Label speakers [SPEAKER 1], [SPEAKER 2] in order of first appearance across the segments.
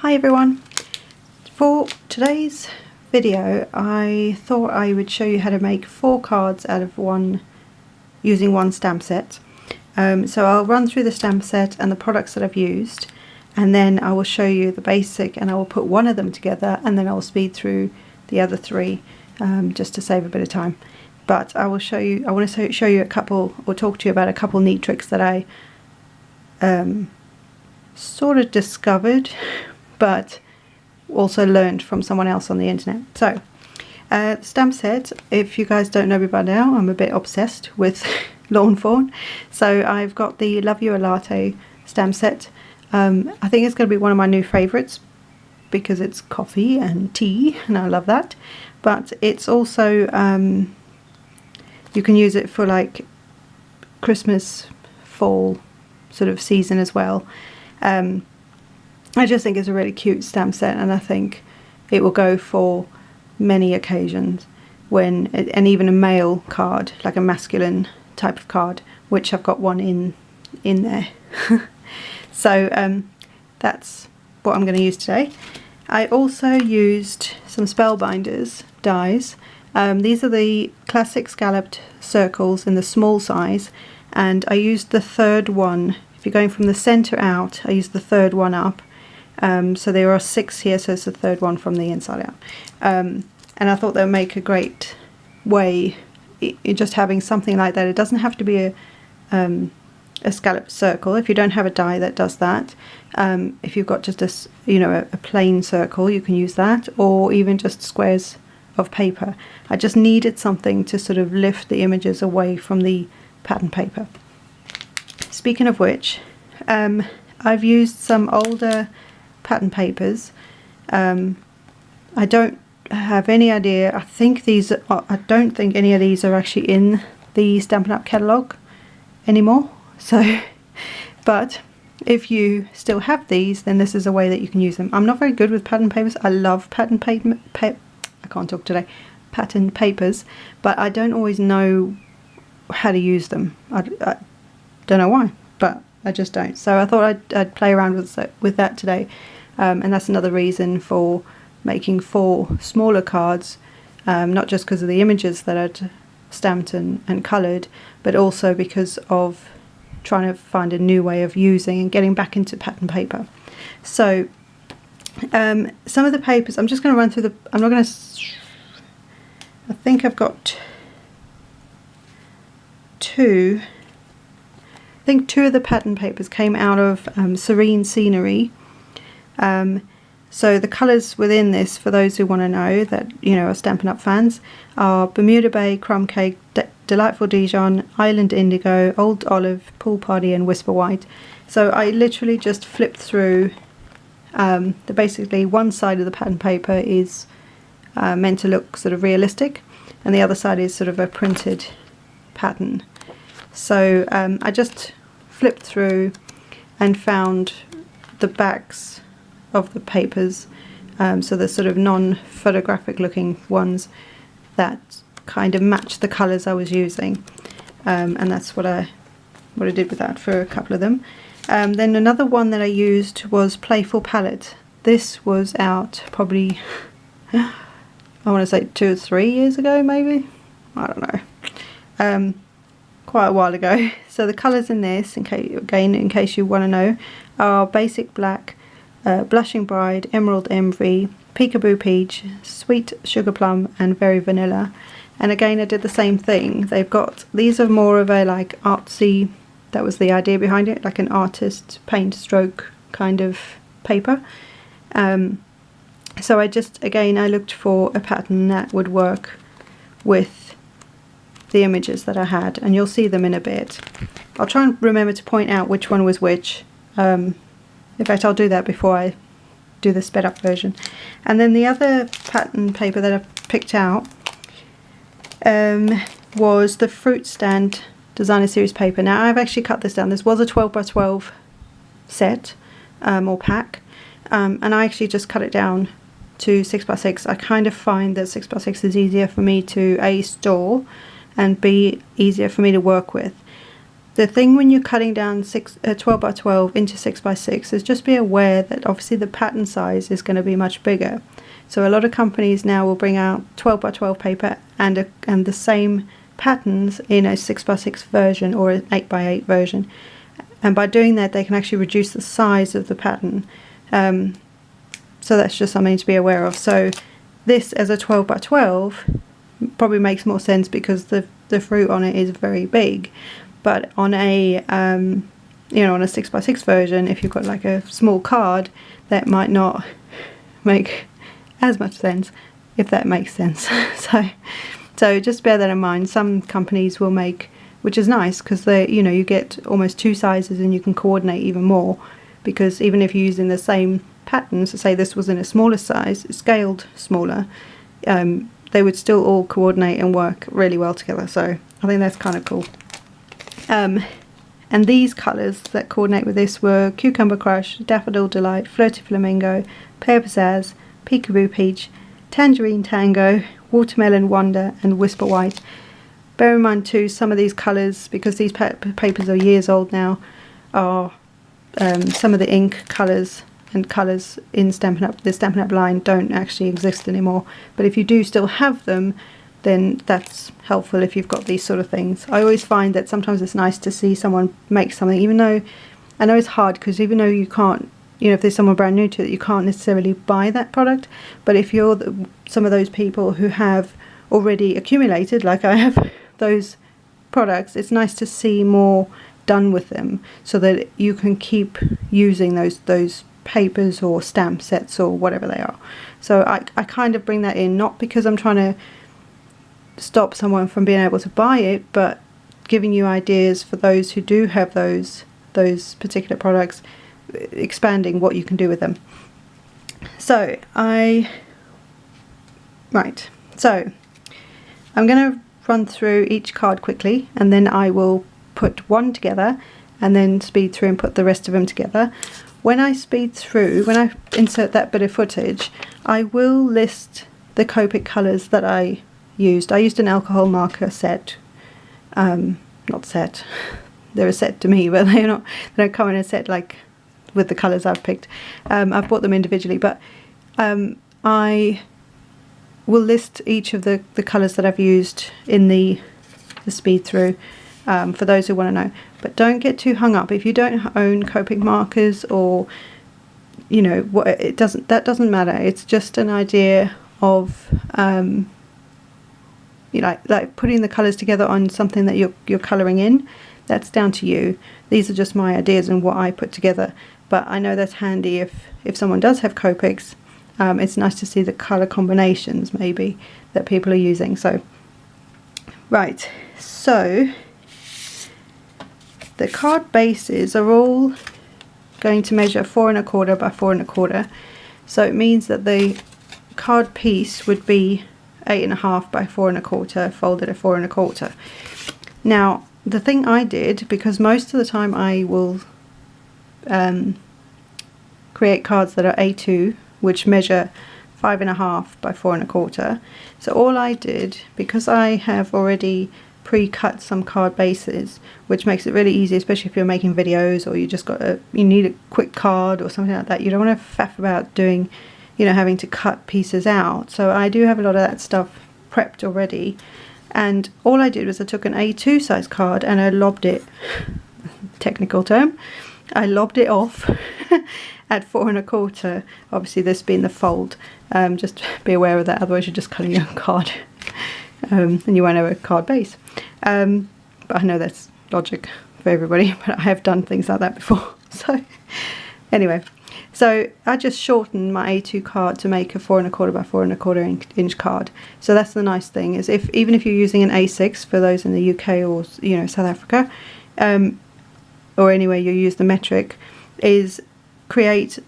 [SPEAKER 1] Hi everyone! For today's video I thought I would show you how to make 4 cards out of using one stamp set. So I'll run through the stamp set and the products that I've used, and then I will show you the basic, and I will put one of them together and then I will speed through the other 3 just to save a bit of time. But I want to show you a couple, or talk to you about a couple neat tricks that I sort of discovered but also learned from someone else on the internet. So the stamp set, if you guys don't know me by now, I'm a bit obsessed with lawn fawn. So I've got the Love You a Latte stamp set. I think it's going to be one of my new favourites because it's coffee and tea and I love that, but it's also you can use it for like Christmas, fall sort of season as well. I just think it's a really cute stamp set, and I think it will go for many occasions, and even a male card, like a masculine type of card, which I've got one in there. So that's what I'm going to use today. I also used some Spellbinders dies. These are the classic scalloped circles in the small size, and I used the third one. If you're going from the center out, I used the third one up. So there are 6 here, so it's the third one from the inside out. And I thought that would make a great way, just having something like that. It doesn't have to be a scalloped circle. If you don't have a die that does that, if you've got just a plain circle, you can use that, or even just squares of paper. I just needed something to sort of lift the images away from the pattern paper. Speaking of which, I've used some older pattern papers. I don't have any idea. I don't think any of these are actually in the Stampin' Up! Catalogue anymore. So, but if you still have these, then this is a way that you can use them. I'm not very good with pattern papers. I love pattern paper. I can't talk today. Pattern papers, but I don't always know how to use them. I don't know why, but I just don't. So I thought I'd play around with that today, and that's another reason for making 4 smaller cards, not just because of the images that I'd stamped and coloured, but also because of trying to find a new way of using and getting back into pattern paper. So some of the papers, I'm just going to run through I'm not going to, I think I've got 2. I think 2 of the pattern papers came out of Serene Scenery. So the colours within this, for those who want to know, that are Stampin' Up! Fans, are Bermuda Bay, Crumb Cake, Delightful Dijon, Island Indigo, Old Olive, Pool Party and Whisper White. So I literally just flipped through. Basically one side of the pattern paper is meant to look sort of realistic, and the other side is sort of a printed pattern. So I just flipped through and found the backs of the papers, so the sort of non-photographic looking ones that kind of match the colours I was using, and that's what I did with that for a couple of them. Then another one that I used was Playful Palette. This was out probably I want to say 2 or 3 years ago, maybe, I don't know, quite a while ago. So the colours in this, in case you want to know, are Basic Black, Blushing Bride, Emerald Envy, Peekaboo Peach, Sweet Sugar Plum and Very Vanilla. And again I did the same thing. These are more of a like artsy, that was the idea behind it, like an artist paint stroke kind of paper. So I looked for a pattern that would work with the images that I had, and you'll see them in a bit. I'll try and remember to point out which one was which. In fact, I'll do that before I do the sped up version. And then the other pattern paper that I picked out was the Fruit Stand Designer Series paper. Now I've actually cut this down. This was a 12x12 set or pack, and I actually just cut it down to 6x6. I kind of find that 6x6 is easier for me to A, store, and B, easier for me to work with. the thing when you're cutting down 12 by 12 into 6 by 6 is just be aware that obviously the pattern size is going to be much bigger. So a lot of companies now will bring out 12 by 12 paper and the same patterns in a 6 by 6 version or an 8 by 8 version, and by doing that they can actually reduce the size of the pattern. So that's just something to be aware of. So this as a 12 by 12 probably makes more sense because the fruit on it is very big, but on a you know, on a 6 by 6 version, if you've got like a small card, that might not make as much sense, if that makes sense. So just bear that in mind. Some companies will make, which is nice because they, you know, you get almost two sizes and you can coordinate even more, because even if you're using the same patterns, so say this was in a smaller size, scaled smaller, they would still all coordinate and work really well together. So I think that's kind of cool. And these colours that coordinate with this were Cucumber Crush, Daffodil Delight, Flirty Flamingo, Pear Pizzazz, Peekaboo Peach, Tangerine Tango, Watermelon Wonder and Whisper White. Bear in mind too, some of these colours, because these papers are years old now, are some of the ink colours and colours in Stampin' Up, the Stampin' Up line don't actually exist anymore. But if you do still have them, then that's helpful if you've got these sort of things. I always find that sometimes it's nice to see someone make something, even though I know it's hard, because even though you can't, you know, if there's someone brand new to it, you can't necessarily buy that product. But if you're some of those people who have already accumulated, like I have, those products, it's nice to see more done with them so that you can keep using those papers or stamp sets or whatever they are. So I kind of bring that in, not because I'm trying to stop someone from being able to buy it, but giving you ideas for those who do have those particular products, expanding what you can do with them. So I'm going to run through each card quickly, and then I will put one together and then speed through and put the rest of them together. When I speed through, when I insert that bit of footage, I will list the Copic colours that I used. I used an alcohol marker set, not set, they're a set to me, but they don't come in a set like with the colours I've picked. I've bought them individually, but I will list each of the colours that I've used in the speed through for those who want to know. But don't get too hung up. If you don't own Copic markers, or you know what, that doesn't matter. It's just an idea of you know, like putting the colours together on something that you're colouring in. That's down to you. These are just my ideas and what I put together. But I know that's handy if someone does have Copics. It's nice to see the colour combinations maybe that people are using. So right, so the card bases are all going to measure 4 1/4 by 4 1/4. So it means that the card piece would be 8 1/2 by 4 1/4 folded at 4 1/4. Now the thing I did, because most of the time I will create cards that are A2, which measure 5 1/2 by 4 1/4. So all I did, because I have already pre-cut some card bases, which makes it really easy, especially if you're making videos or you just you need a quick card or something like that. You don't want to faff about doing, you know, having to cut pieces out. So I do have a lot of that stuff prepped already, and all I did was I took an A2 size card and I lobbed it, technical term, I lobbed it off at 4 1/4, obviously this being the fold. Just be aware of that, otherwise you're just cutting your card and you won't have a card base. But I know that's logic for everybody, but I have done things like that before. So anyway, so I just shortened my A2 card to make a 4 1/4 by 4 1/4 inch card. So that's the nice thing, is even if you're using an A6 for those in the UK or, you know, South Africa, or anywhere you use the metric, is create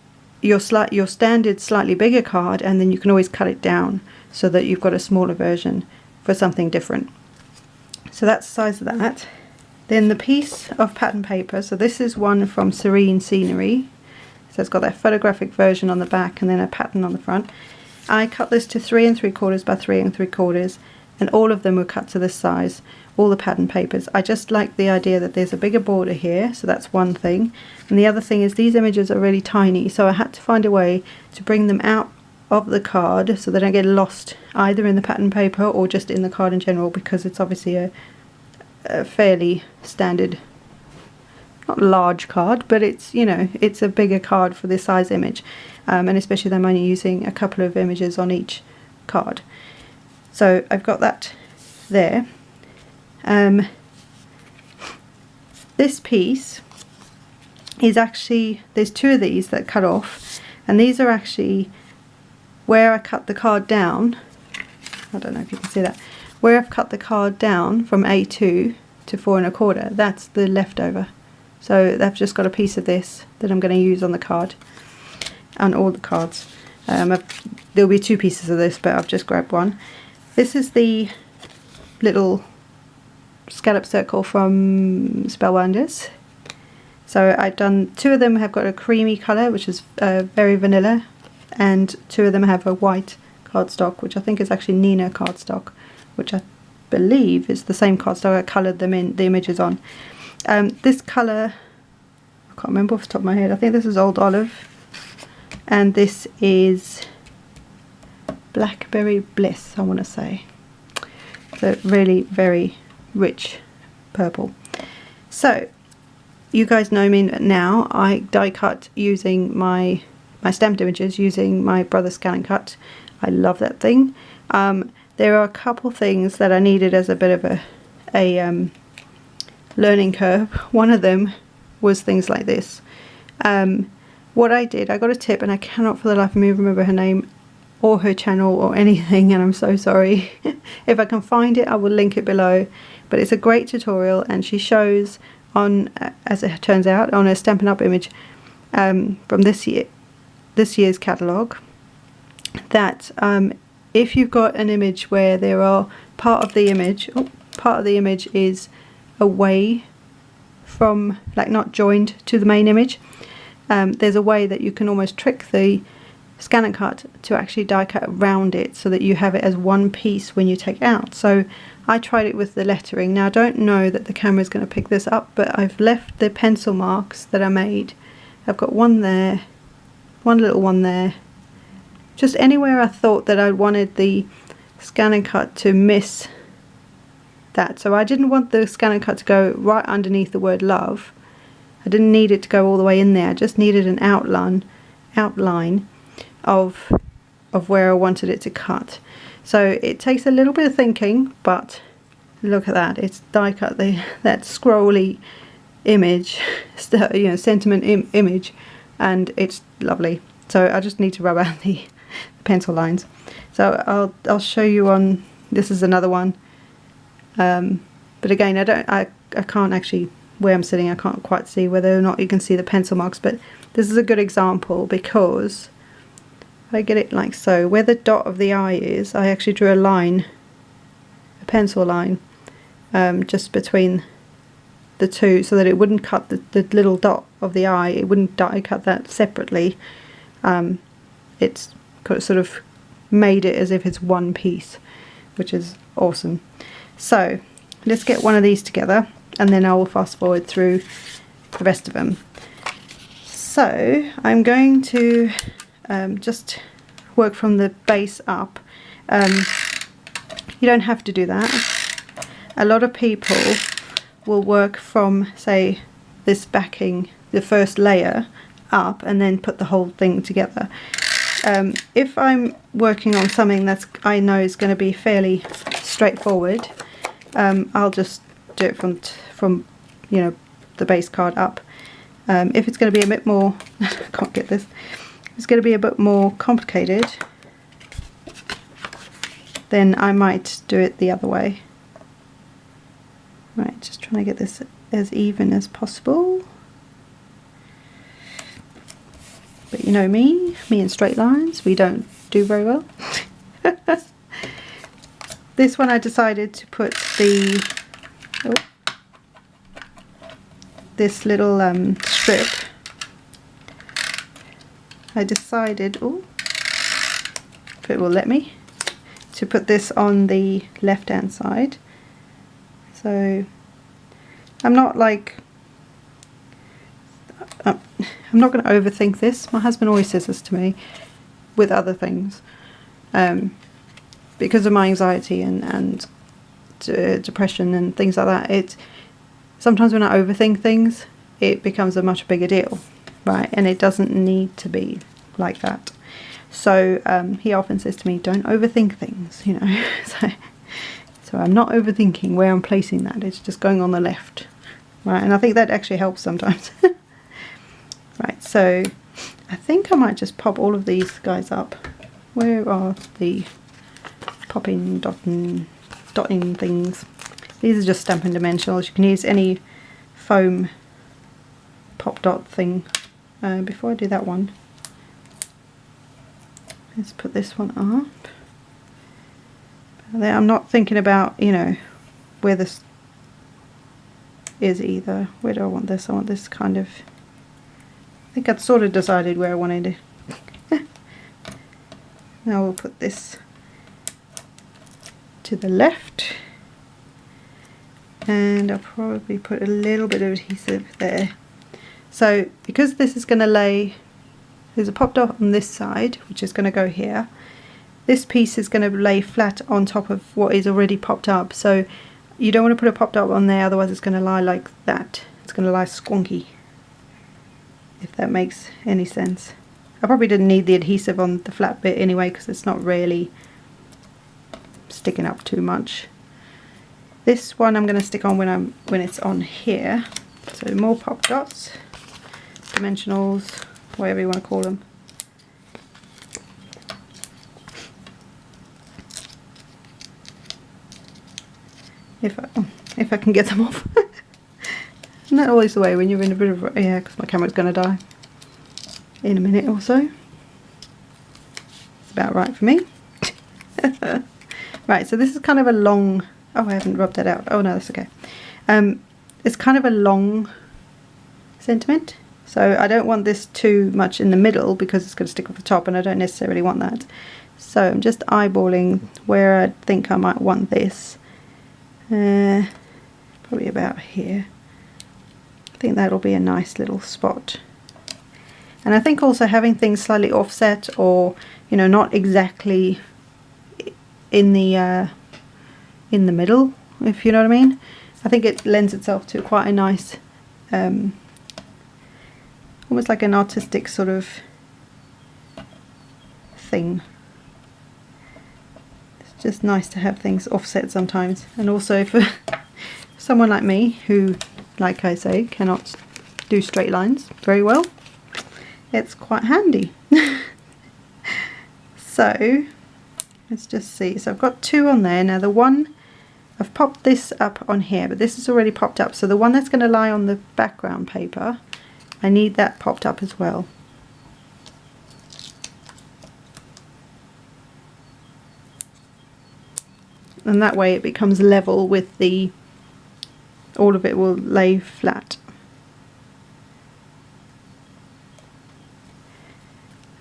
[SPEAKER 1] your standard slightly bigger card, and then you can always cut it down so that you've got a smaller version for something different. So that's the size of that. Then the piece of pattern paper, so this is one from Serene Scenery, so it's got that photographic version on the back and then a pattern on the front. I cut this to 3 3/4 by 3 3/4, and all of them were cut to this size, all the pattern papers. I just like the idea that there's a bigger border here, so that's one thing. And the other thing is these images are really tiny, so I had to find a way to bring them out of the card so they don't get lost either in the pattern paper or just in the card in general, because it's obviously a fairly standard, not large card, but it's, you know, it's a bigger card for this size image, and especially them only using a couple of images on each card. So I've got that there. This piece is actually, there's two of these that cut off, and these are actually where I cut the card down. I don't know if you can see that. Where I've cut the card down from A2 to 4 1/4, that's the leftover. So I've just got a piece of this that I'm going to use on the card, on all the cards. There'll be two pieces of this, but I've just grabbed one. This is the little scallop circle from Spellbinders. So I've done, two of them have got a creamy colour, which is very vanilla, and two of them have a white cardstock, which I think is actually Nina cardstock, which I believe is the same cardstock I coloured them in the images on. This colour, I can't remember off the top of my head, I think this is Old Olive, and this is Blackberry Bliss, I want to say. So really very rich purple. So you guys know me now, I die cut using my stamped images using my brother's Scan and Cut. I love that thing. There are a couple things that I needed as a bit of a learning curve. One of them was things like this. What I did, I got a tip, and I cannot for the life of me remember her name or her channel or anything, and I'm so sorry. If I can find it, I will link it below, but it's a great tutorial, and she shows on, as it turns out, on a Stampin' Up image from this year's catalogue, that if you've got an image where there are part of the image is away from, like, not joined to the main image, there's a way that you can almost trick the Scan and Cut to actually die cut around it so that you have it as one piece when you take it out. So I tried it with the lettering. Now I don't know that the camera is going to pick this up, but I've left the pencil marks that I made. I've got one there, one little one there, just anywhere I thought that I wanted the Scan and Cut to miss that. So I didn't want the Scan and Cut to go right underneath the word love. I didn't need it to go all the way in there. I just needed an outline of where I wanted it to cut. So it takes a little bit of thinking, but look at that, it's die cut that scrolly image, you know, sentiment image, and it's lovely. So I just need to rub out the pencil lines. So I'll show you on, this is another one, but again I can't actually, where I'm sitting I can't quite see whether or not you can see the pencil marks, but this is a good example because I get it like so. Where the dot of the eye is, I actually drew a line, a pencil line, just between the two, so that it wouldn't cut the little dot of the eye, it wouldn't die cut that separately. It's sort of made it as if it's one piece, which is awesome. So let's get one of these together, and then I will fast forward through the rest of them. So I'm going to just work from the base up. You don't have to do that. A lot of people will work from, say, this backing, the first layer up, and then put the whole thing together. If I'm working on something that's I know is going to be fairly straightforward, I'll just do it from you know, the base card up. If it's going to be a bit more I can't get this, it's going to be a bit more complicated, then I might do it the other way. Right, just trying to get this as even as possible. But you know me and straight lines, we don't do very well. This one I decided to put this little strip. I decided, if it will let me, to put this on the left hand side. So I'm not like, I'm not going to overthink this. My husband always says this to me with other things, because of my anxiety and depression and things like that. Sometimes when I overthink things, it becomes a much bigger deal, right? And it doesn't need to be like that. So he often says to me, don't overthink things, you know. So I'm not overthinking where I'm placing that. It's just going on the left, right? And I think that actually helps sometimes. Right, so I think I might just pop all of these guys up. Where are the popping, dotting things? These are just Stampin' Dimensionals. You can use any foam pop dot thing. Before I do that one, let's put this one up. I'm not thinking about, you know, where this is either. Where do I want this? I want this kind of, I think I'd sort of decided where I wanted it. Now we'll put this to the left, and I'll probably put a little bit of adhesive there. So because this is going to lay, there's a pop dot on this side which is going to go here. This piece is going to lay flat on top of what is already popped up, so you don't want to put a pop dot on there, otherwise it's going to lie like that. It's going to lie squonky, if that makes any sense. I probably didn't need the adhesive on the flat bit anyway, because it's not really sticking up too much. This one I'm going to stick on when it's on here. So more pop dots, dimensionals, whatever you want to call them. If I can get them off. Isn't that always the way when you're in a bit of, yeah, because my camera's going to die in a minute or so. It's about right for me. Right, so this is kind of a long, oh, I haven't rubbed that out. Oh no, that's okay. It's kind of a long sentiment, so I don't want this too much in the middle because it's going to stick off the top, and I don't necessarily want that. So I'm just eyeballing where I think I might want this. Probably about here. I think that'll be a nice little spot. And I think also having things slightly offset, or you know, not exactly in the middle, if you know what I mean. I think it lends itself to quite a nice, almost like an artistic sort of thing. It's just nice to have things offset sometimes, and also for someone like me who, like I say, cannot do straight lines very well, it's quite handy. So let's just see. So I've got two on there. Now the one, I've popped this up on here, but this is already popped up. So the one that's going to lie on the background paper, I need that popped up as well. And that way it becomes level with the, all of it will lay flat.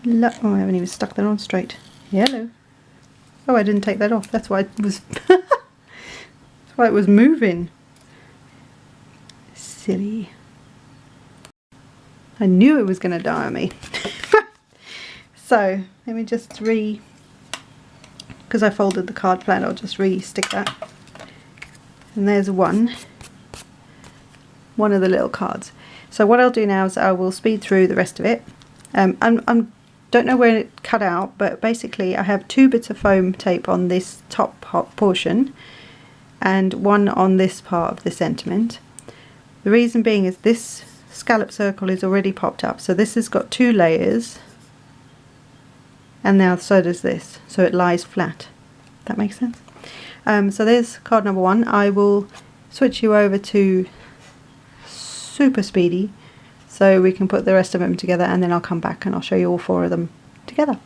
[SPEAKER 1] Oh, I haven't even stuck that on straight. Hello. Oh, I didn't take that off. That's why it was that's why it was moving. Silly. I knew it was going to die on me. So let me just because I folded the card flat, I'll just re-stick that. And there's one of the little cards. So what I'll do now is I will speed through the rest of it. Don't know where it cut out, but basically I have 2 bits of foam tape on this top portion and one on this part of the sentiment. The reason being is this scallop circle is already popped up, so this has got 2 layers, and now so does this, so it lies flat. That makes sense? So there's card number 1. I will switch you over to super speedy so we can put the rest of them together, and then I'll come back and I'll show you all 4 of them together.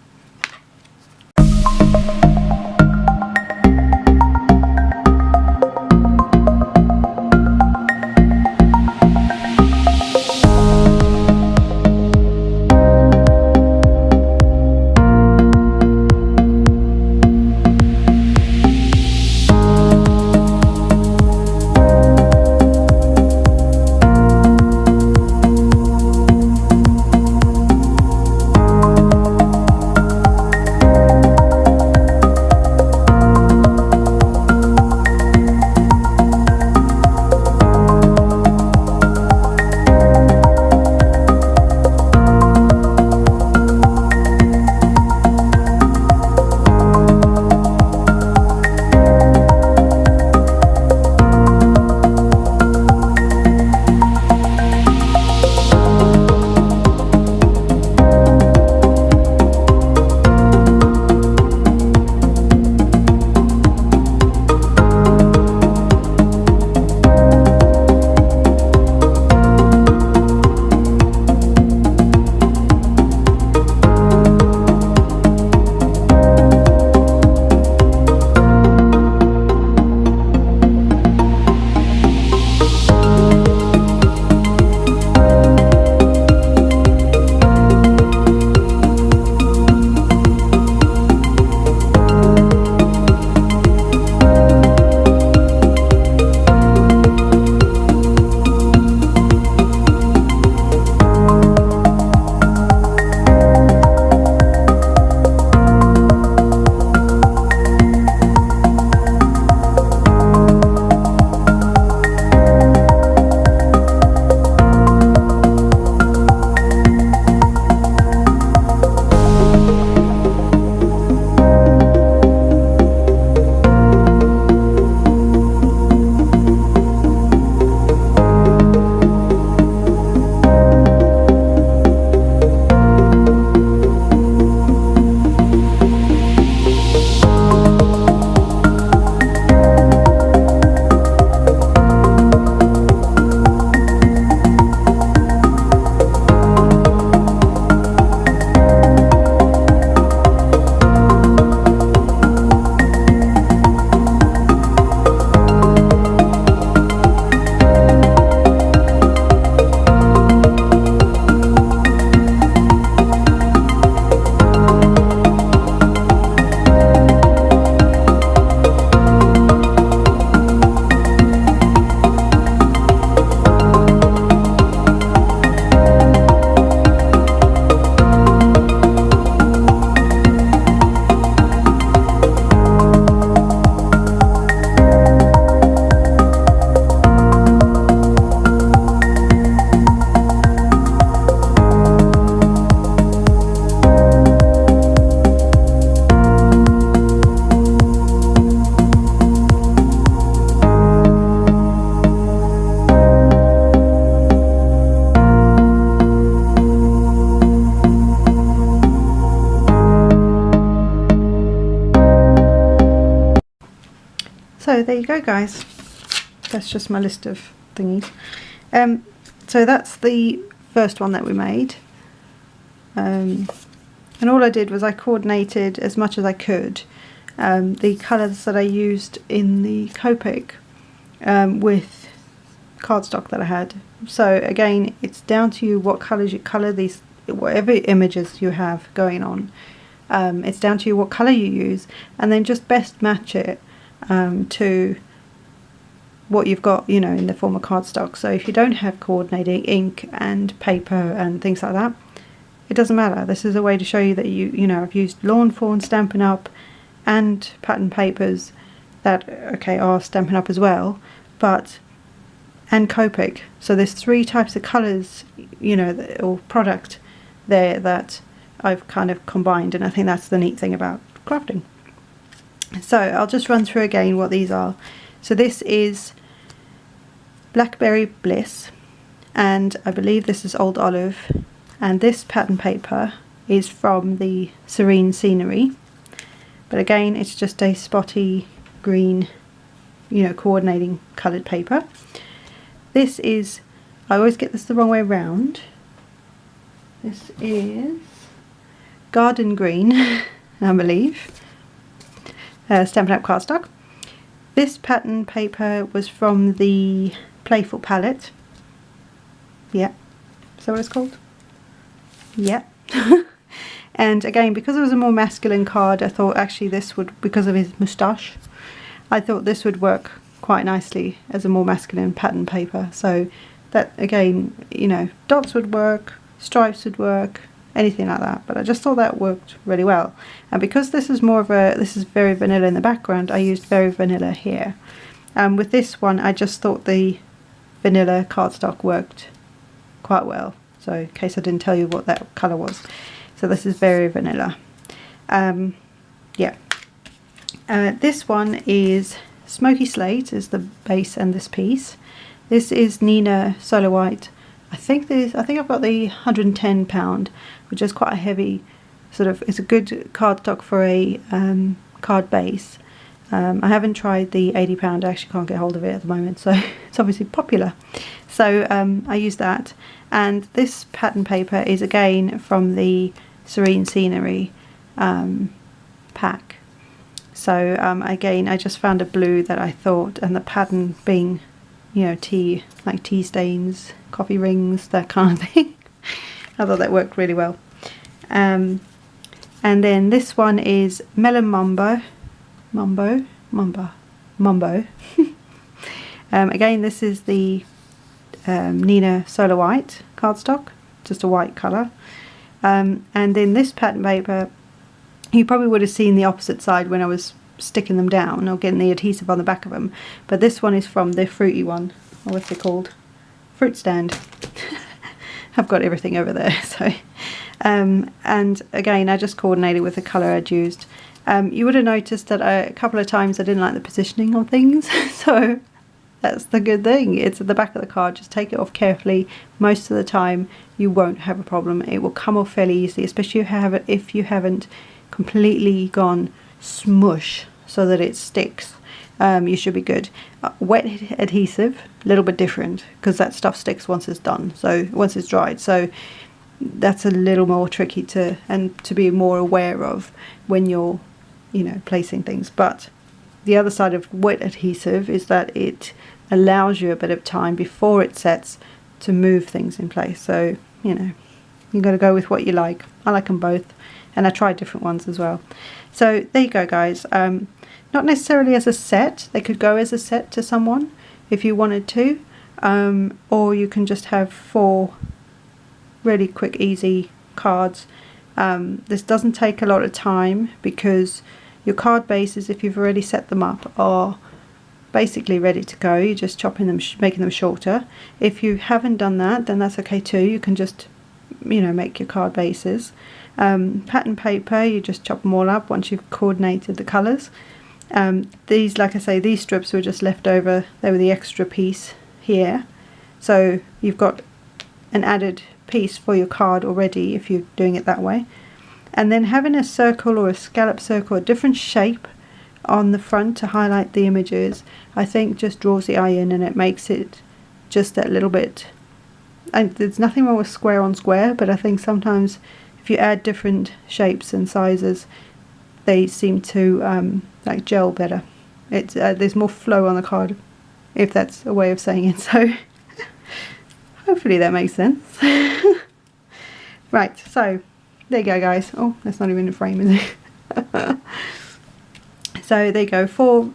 [SPEAKER 1] So there you go, guys. That's just my list of thingies. So that's the first one that we made. And all I did was I coordinated as much as I could the colours that I used in the Copic with cardstock that I had. So again, it's down to you what colours you colour these, whatever images you have going on. It's down to you what colour you use, and then just best match it to what you've got, you know, in the form of cardstock. So if you don't have coordinating ink and paper and things like that, it doesn't matter. This is a way to show you that you know, I've used Lawn Fawn Stampin' Up and pattern papers that, okay, are Stampin' Up as well, but, and Copic. So there's 3 types of colours, you know, or product there that I've kind of combined, and I think that's the neat thing about crafting. So I'll just run through again what these are. So this is Blackberry Bliss, and I believe this is Old Olive, and this pattern paper is from the Serene Scenery, but again it's just a spotty green, you know, coordinating coloured paper. This is, I always get this the wrong way round, this is Garden Green, I believe, Stampin' Up cardstock. This pattern paper was from the Playful palette. Yeah, is that what it's called? Yeah. And again, because it was a more masculine card, I thought actually this would, because of his moustache, I thought this would work quite nicely as a more masculine pattern paper. So that, again, you know, dots would work, stripes would work, anything like that, but I just thought that worked really well. And because this is more of a, this is very vanilla in the background, I used very vanilla here. With this one, I just thought the vanilla cardstock worked quite well, so in case I didn't tell you what that colour was. So this is very vanilla. Yeah. This one is Smoky Slate is the base and this piece. This is Nina Solo White. I think I've got the £110, which is quite a heavy sort of, it's a good cardstock for a card base. I haven't tried the £80, I actually can't get hold of it at the moment, so it's obviously popular. So I use that, and this pattern paper is again from the Serene Scenery pack. So again, I just found a blue that I thought, and the pattern being, you know, tea, like tea stains, coffee rings, that kind of thing. I thought that worked really well. And then this one is Melon Mambo. Again, this is the Nina Solo White cardstock, just a white colour. And then this pattern paper, you probably would have seen the opposite side when I was sticking them down or getting the adhesive on the back of them, but this one is from the fruity one, or what's it called? Fruit stand. I've got everything over there. So and again, I just coordinated with the colour I'd used. You would have noticed that a couple of times I didn't like the positioning of things, so that's the good thing. It's at the back of the card, just take it off carefully. Most of the time you won't have a problem. It will come off fairly easily, especially if you haven't completely gone smush so that it sticks. You should be good. Wet adhesive, a little bit different, because that stuff sticks once it's done, so once it's dried, so that's a little more tricky to be more aware of when you're, you know, placing things. But the other side of wet adhesive is that it allows you a bit of time before it sets to move things in place. So, you know, you've got to go with what you like. I like them both, and I tried different ones as well. So there you go, guys. Not necessarily as a set. They could go as a set to someone if you wanted to, or you can just have 4 really quick, easy cards. This doesn't take a lot of time because your card bases, if you've already set them up, are basically ready to go. You're just chopping them, making them shorter. If you haven't done that, then that's okay too. You can just, you know, make your card bases. Pattern paper, you just chop them all up once you've coordinated the colours. These, like I say, these strips were just left over. They were the extra piece here, so you've got an added piece for your card already if you're doing it that way. And then having a circle or a scallop circle, a different shape on the front to highlight the images, I think just draws the eye in, and it makes it just that little bit. And there's nothing wrong with square on square, but I think sometimes if you add different shapes and sizes, they seem to like gel better. It's there's more flow on the card, if that's a way of saying it. So hopefully that makes sense. Right, so there you go, guys. Oh, that's not even in frame, is it? So there you go, 4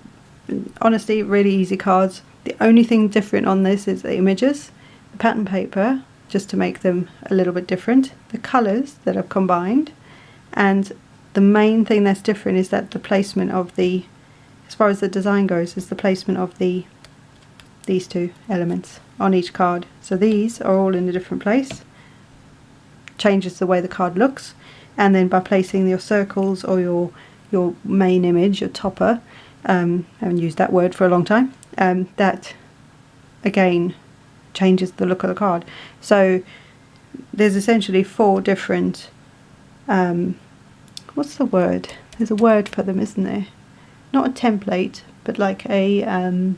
[SPEAKER 1] honestly really easy cards. The only thing different on this is the images, the pattern paper, just to make them a little bit different, the colours that are combined, and the main thing that's different is that the placement of the, as far as the design goes, is the placement of these 2 elements on each card. So these are all in a different place, changes the way the card looks, and then by placing your circles or your main image, your topper, I haven't used that word for a long time, that again changes the look of the card. So there's essentially 4 different, what's the word? There's a word for them, isn't there? Not a template, but like a, I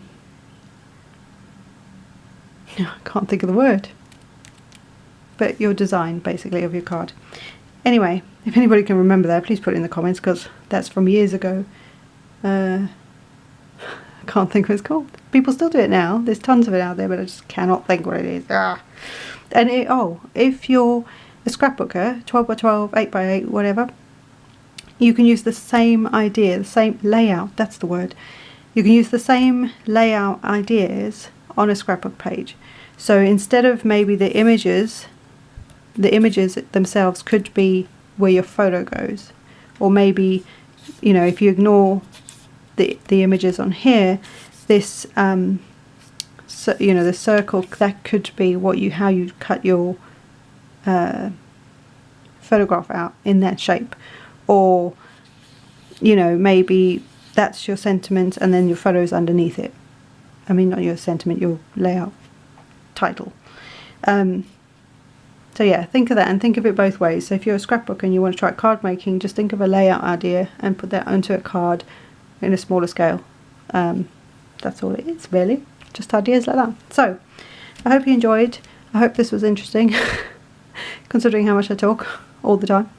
[SPEAKER 1] can't think of the word. But your design, basically, of your card. Anyway, if anybody can remember that, please put it in the comments, because that's from years ago. I can't think what it's called. People still do it now. There's tons of it out there, but I just cannot think what it is. And if you're a scrapbooker, 12 by 12, 8 by 8, whatever, you can use the same idea, the same layout, that's the word. You can use the same layout ideas on a scrapbook page. So instead of maybe the images themselves could be where your photo goes, or maybe, you know, if you ignore the images on here, this so, you know, the circle, that could be how you cut your photograph out in that shape. Or, you know, maybe that's your sentiment and then your photo's underneath it. I mean, not your sentiment, your layout title. So yeah, think of that, and think of it both ways. So if you're a scrapbook and you want to try card making, just think of a layout idea and put that onto a card in a smaller scale. That's all it is, really. Just ideas like that. So I hope you enjoyed. I hope this was interesting, considering how much I talk all the time.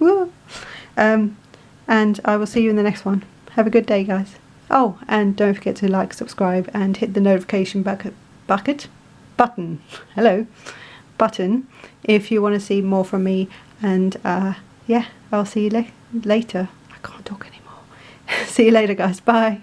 [SPEAKER 1] And I will see you in the next one. Have a good day, guys. Oh, and don't forget to like, subscribe, and hit the notification button if you want to see more from me. And yeah, I'll see you later. I can't talk anymore. See you later, guys. Bye.